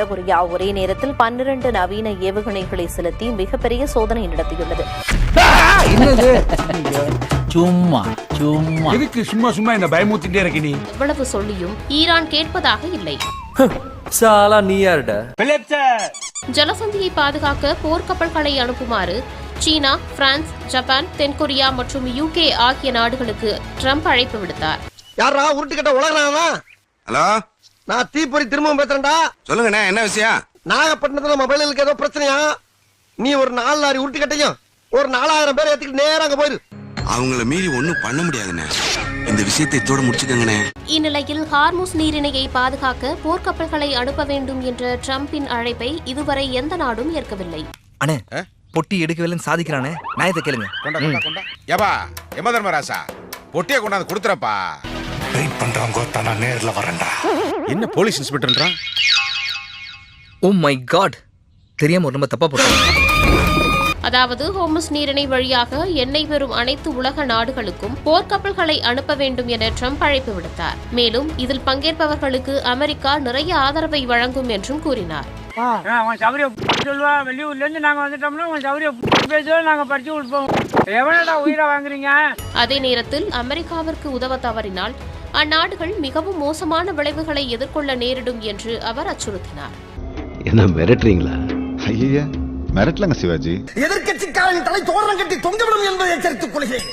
வடகொரியா ஒரே நேரத்தில் 12 நவீன ஏவுகணைகளை செலுத்தி மிகப்பெரிய சோதனை நடத்தியுள்ளது. சும்மா இந்த பயமுத்திட்டே இருக்க நீ எவ்வளவு சொல்லியும் ஈரான் கேட்பதாக இல்லை. ஜலசந்தியை பாதுகாக்க போர்க்கப்பல்களை அனுப்புமாறு சீனா, பிரான்ஸ், ஜப்பான், தென்கொரியா மற்றும் UK ஆகிய நாடுகளுக்கு ட்ரம்ப் அழைப்பு விடுத்தார். யாரா உருட்டுக்கட்ட உலகனா? ஹலோ, நான் தீப்பொறி திரும்பவும் பேசுறேன்டா. சொல்லுங்கண்ணே, என்ன விஷயம்? நாகப்பட்டினத்துல மொபைலுக்கு ஏதோ பிரச்சனையா? நீ ஒரு 4 லாரி உருட்டுக்கட்டையும் ஒரு 4000 பேர் ஏத்திக்கிட்டு நேரா அங்க போயிரு. அவங்கள மீறி ஒண்ணும் பண்ண முடியாதுண்ணே. இந்த விஷயத்தை இதோட முடிச்சுக்கங்கண்ணே. இந்நிலையில் ஹார்முஸ் நீரிணையை பாதுகாக்க போர்க்கப்பல்களை அனுப்ப வேண்டும் என்ற ட்ரம்பின் அழைப்பை இதுவரை எந்த நாடும் ஏற்கவில்லை. அண்ணே, பொட்டி எடுக்கவில்லைன்னு சாதிக்கிறானே, நாயத்தை கேளுங்க. ஏபா யமதர்மராசா, பொட்டியை கொண்டாந்து கொடுத்துறப்பா. வெயிட் பண்றவங்க தான நேர்ல வரேன்டா. என்ன போலீஸ் இன்ஸ்பெக்டர்ன்றான்? ஓ மை காட், தெரியாம ஒரு நம்ம தப்பா போட்டோம். அதாவது ஹோர்முஸ் நீரிணை வழியாக எண்ணெய் பெறும் அனைத்து உலக நாடுகளுக்கும் போர்க்கப்பல்களை அனுப்ப வேண்டும் என ட்ரம்ப் அழைப்பு விடுத்தார். மேலும் இதில் பங்கேற்பவர்களுக்கு அமெரிக்கா நிறைய ஆதரவை வழங்கும் என்றும் கூறினார். அதே நேரத்தில் அமெரிக்காவிற்கு உதவ தவறினால் அந்நாடுகள் மிகவும் மோசமான விளைவுகளை எதிர்கொள்ள நேரிடும் என்று அவர் அச்சுறுத்தினார். என்ன மிரட்டுறீங்களா? ஐயா மிரட்டலங்க சிவாஜி. எதிர்க்கட்சிக்காரன் தலை தோரணம் கட்டி தொங்கவிடும் என்பதை எச்சரித்துக் கொள்கிறேன்.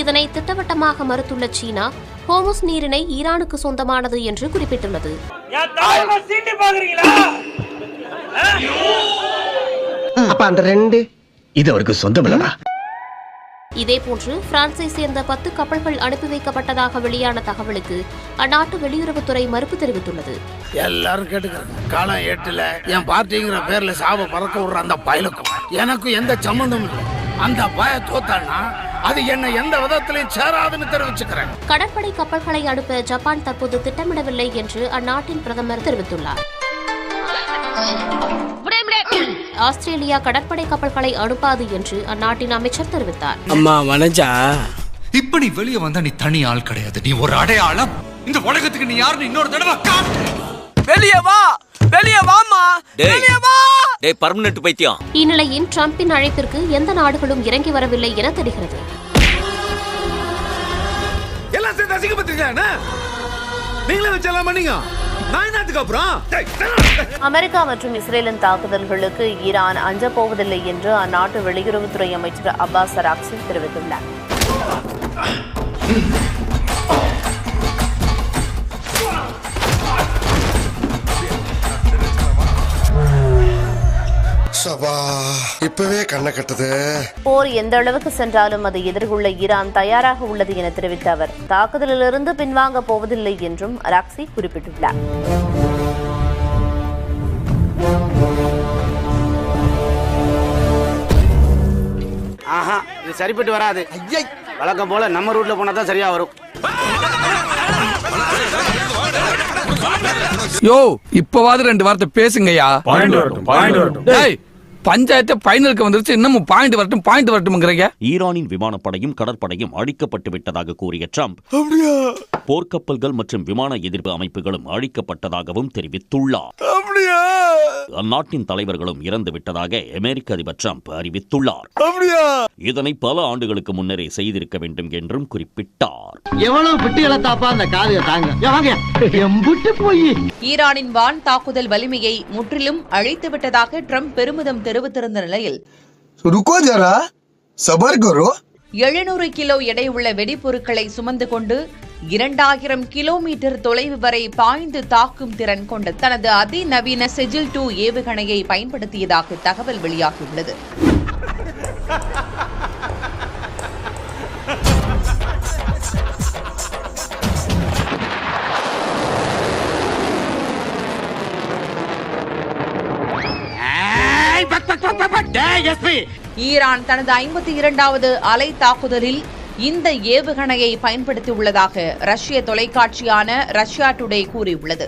இதனை திட்டவட்டமாக மறுத்துள்ள சீனா ஹோர்முஸ் நீரிணை ஈரானுக்கு சொந்தமானது என்று குறிப்பிட்டுள்ளது. அப்ப அந்த 2 இது அவருக்கு சொந்தமில்லடா. இதேபோன்று பிரான்சை சேர்ந்த 10 கப்பல்கள் அனுப்பி வைக்கப்பட்டதாக வெளியான தகவலுக்கு அந்நாட்டு வெளியுறவுத்துறை மறுப்பு தெரிவித்துள்ளது. எல்லாரும் கேட்டுக்கிறாங்க, காலம் 8ல என் பார்ட்டிங்கிற பேர்ல சாவ பறக்க விடுற அந்த பயலுக்கும் எனக்கும் எந்த சம்பந்தமும் இல்லை. அந்த பய தோத்தானா அது என்ன எந்த விதத்திலையும் சேராதுன்னு தெரிவிச்சுக்கிறேன். கடற்படை கப்பல்களை அனுப்ப ஜப்பான் தற்போது திட்டமிடவில்லை என்று அந்நாட்டின் பிரதமர் தெரிவித்துள்ளார். ஆஸ்திரேலியா கடற்படை கப்பல்களை அனுப்பாது என்று அந்நாட்டின் அமைச்சர் தெரிவித்தார். அம்மா வனஜா, இப்ப நீ வெளியே வந்தா நீ தனி ஆள் கிடையாது, நீ ஒரு அடையாளம். இந்த உலகத்துக்கு நீ யாருன்னு இன்னொரு தடவை காட்டு. வெளியே வா, வெளியே வாமா, வெளியே வா. டேய் பர்மனன்ட் பைத்தியம். இந்நிலையில் ட்ரம்பின் அழைப்பிற்கு எந்த நாடுகளும் இறங்கி வரவில்லை என தெரிகிறது. எல்லாம் சேர்ந்து அசிங்கப்படுத்துறீங்க. நீங்களே வச்சலாம் பண்ணீங்க. அமெரிக்கா மற்றும் இஸ்ரேலின் தாக்குதல்களுக்கு ஈரான் அஞ்சப் போவதில்லை என்று அந்நாட்டு வெளியுறவுத்துறை அமைச்சர் அப்பாஸ் அராக்சி தெரிவித்துள்ளார். இப்பவே கண்ண கட்டுது. போர் எந்த அளவுக்கு சென்றாலும் அதை எதிர்கொள்ள ஈரான் தயாராக உள்ளது என தெரிவித்த அவர் தாக்குதலிலிருந்து பின்வாங்க போவதில்லை என்றும் அராக்சி குறிப்பிட்டுள்ளார். ஆஹா, இது சரிப்பட்டு வராது. வழக்கம் போல நம்ம ரூட்ல போனா தான் சரியா வரும். யோ, இப்பவாது 2 வார்த்தை பேசுங்கய்யா. பஞ்சாயத்து பைனலுக்கு வந்துருச்சு, இன்னமும் பாயிண்ட் வரட்டும்ங்கிறீங்க. ஈரானின் விமானப்படையும் கடற்படையும் அழிக்கப்பட்டு விட்டதாக கூறிய ட்ரம்ப் போர்க்கப்பல்கள் மற்றும் விமான எதிர்ப்பு அமைப்புகளும் அழிக்கப்பட்டதாகவும் தெரிவித்துள்ளார். அந்நாட்டின் தலைவர்களும் இறந்து விட்டதாக அமெரிக்க அதிபர் ட்ரம்ப் அறிவித்துள்ளார். இதனை பல ஆண்டுகளுக்கு முன்னரே செய்திருக்க வேண்டும் என்றும் குறிப்பிட்டார். எவ்வளவு பிட்டுகளை தாப்பா அந்த காதையை தாங்க. ஈரானின் வான் தாக்குதல் வலிமையை முற்றிலும் அழித்து விட்டதாக ட்ரம்ப் பெருமிதம் தெரிவித்திருந்த நிலையில் 700 கிலோ எடையுள்ள வெடிப்பொருட்களை சுமந்து கொண்டு 2000 கிலோமீட்டர் தொலைவு வரை பாய்ந்து தாக்கும் திறன் கொண்ட தனது அதிநவீன செஜில் 2 ஏவுகணையை பயன்படுத்தியதாக தகவல் வெளியாகியுள்ளது. ஈரான் தனது 52வது அலை தாக்குதலில் இந்த ஏவுகணையை பயன்படுத்தியுள்ளதாக ரஷ்ய தொலைக்காட்சியான ரஷ்யா டுடே கூறியுள்ளது.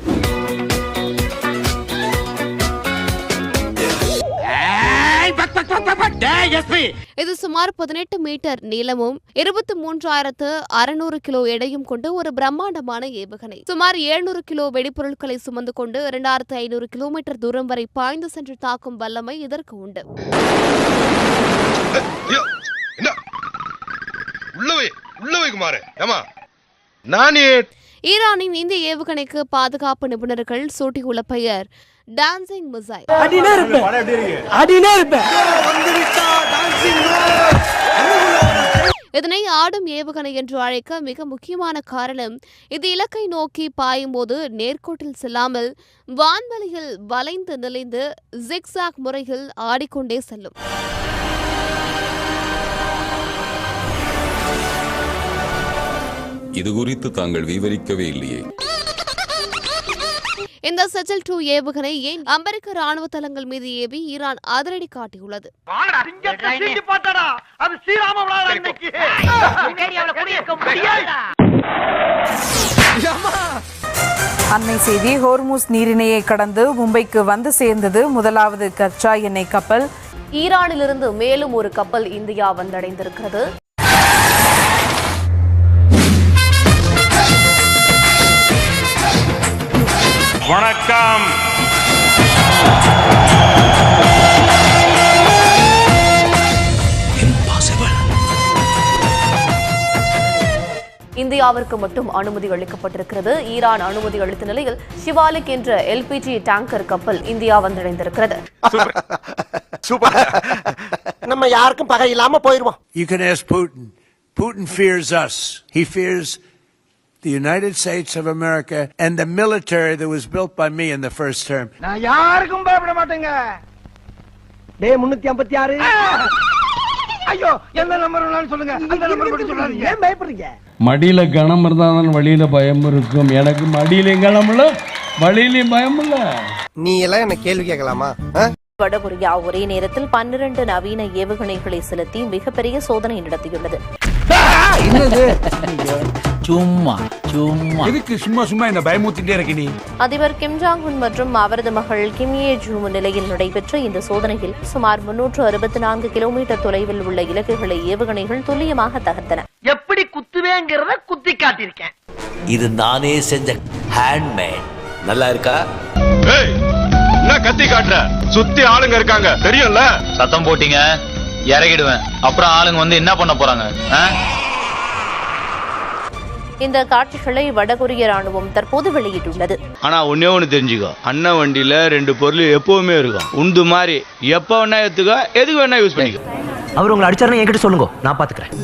இது சுமார் 18 மீட்டர் நீளமும் 23,600 கிலோ எடையும் கொண்டு ஒரு பிரம்மாண்டமான ஏவுகணை. சுமார் 700 கிலோ வெடிப்பொருட்களை சுமந்து கொண்டு 2500 கிலோமீட்டர் தூரம் வரை பாய்ந்து சென்று தாக்கும் வல்லமை இதற்கு உண்டு. ஈரானின் இந்த ஏவுகணைக்கு பாதுகாப்பு நிபுணர்கள் சூட்டியுள்ள பெயர் டான்சிங் மிசைல். இதனை ஆடும் ஏவுகணை என்று அழைக்க மிக முக்கியமான காரணம், இது இலக்கை நோக்கி பாயும் போது நேர்கோட்டில் செல்லாமல் வான்வெளியில் வளைந்து நெளிந்து ஜிக்ஸாக் முறையில் ஆடிக்கொண்டே செல்லும். இது குறித்து தாங்கள் விவரிக்கவே இல்லையே. இந்த செஜில் 2 ஏவுகணை ஏன் அமெரிக்க ராணுவ தளங்கள் மீது ஏவி ஈரான் அதிரடி காட்டியுள்ளது. அண்மை செய்தி, ஹோர்முஸ் நீரிணையை கடந்து மும்பைக்கு வந்து சேர்ந்தது முதலாவது கச்சா எண்ணெய் கப்பல். ஈரானிலிருந்து மேலும் ஒரு கப்பல் இந்தியா வந்தடைந்திருக்கிறது. வணக்கம். இந்தியாவிற்கு மட்டும் அனுமதி அளிக்கப்பட்டிருக்கிறது. ஈரான் அனுமதி அளித்த நிலையில் ஷிவாலிக் என்ற LPG டேங்கர் கப்பல் இந்தியா வந்தடைந்திருக்கிறது. நம்ம யாருக்கும் பகை இல்லாம போயிருவோம். You can ask Putin. Putin fears us. He fears the United States of America and the military that was built by me in the first term. நான் யாருக்கும் பயப்பட மாட்டேங்க. டே 356. ஐயோ, எந்த நம்பர் வேணாலும் சொல்லுங்க. அந்த நம்பர் மட்டும் சொல்லாதீங்க. ஏன் பயப்படுறீங்க? மடியில கணம் இருந்தாதான் வழியில பயம் இருக்கும். எனக்கு மடியில கணம் இல்ல, வழியில பயம் இல்ல. நீ எல்லாம் என்ன கேள்வி கேட்கலாமா? வடகொரியா ஒரே நேரத்தில் 12 நவீன ஏவுகணைகளை செலுத்தி மிகப்பெரிய சோதனை நடத்தியுள்ளது. சும்மா இந்த பயமுத்திட்டே இருக்க நீ. அதிபர் கிம் ஜாங் உன் மற்றும் அவரது மகள் கிம் ஏ ஜூ முன்னிலையில் நடைபெற்ற இந்த சோதனையில் சுமார் 364 கிலோமீட்டர் தொலைவில் உள்ள இலக்குகளை ஏவுகணைகள் துல்லியமாக தகர்த்தன. எப்படி குத்துவேங்கிறத குத்தி காட்டியிருக்கேன். இது நானே செஞ்ச ஹேண்ட்மேட். நல்லா இருக்கா? என்ன கத்தி காட்டுற? சுத்தி ஆளுங்க இருக்காங்க தெரியும்ல. சத்தம் போட்டீங்க இறங்கிடுவேன். அப்புறம் ஆளுங்க வந்து என்ன பண்ண போறாங்க? இந்த காட்சிகளை வடகொரிய ராணுவம் தற்போது வெளியிட்டுள்ளது. ஆனா ஒண்ணு தெரிஞ்சுக்கோ, அண்ணன் வண்டியில 2 பொருள் எப்பவுமே இருக்கும். உண்டு மாதிரி எப்ப வேணா எடுத்துக்கோ, எதுக்கு வேணா யூஸ் பண்ணிக்கோ. அவர் உங்களை அடிச்சாருன்னா என்கிட்ட சொல்லுங்க, நான் பாத்துக்கிறேன்.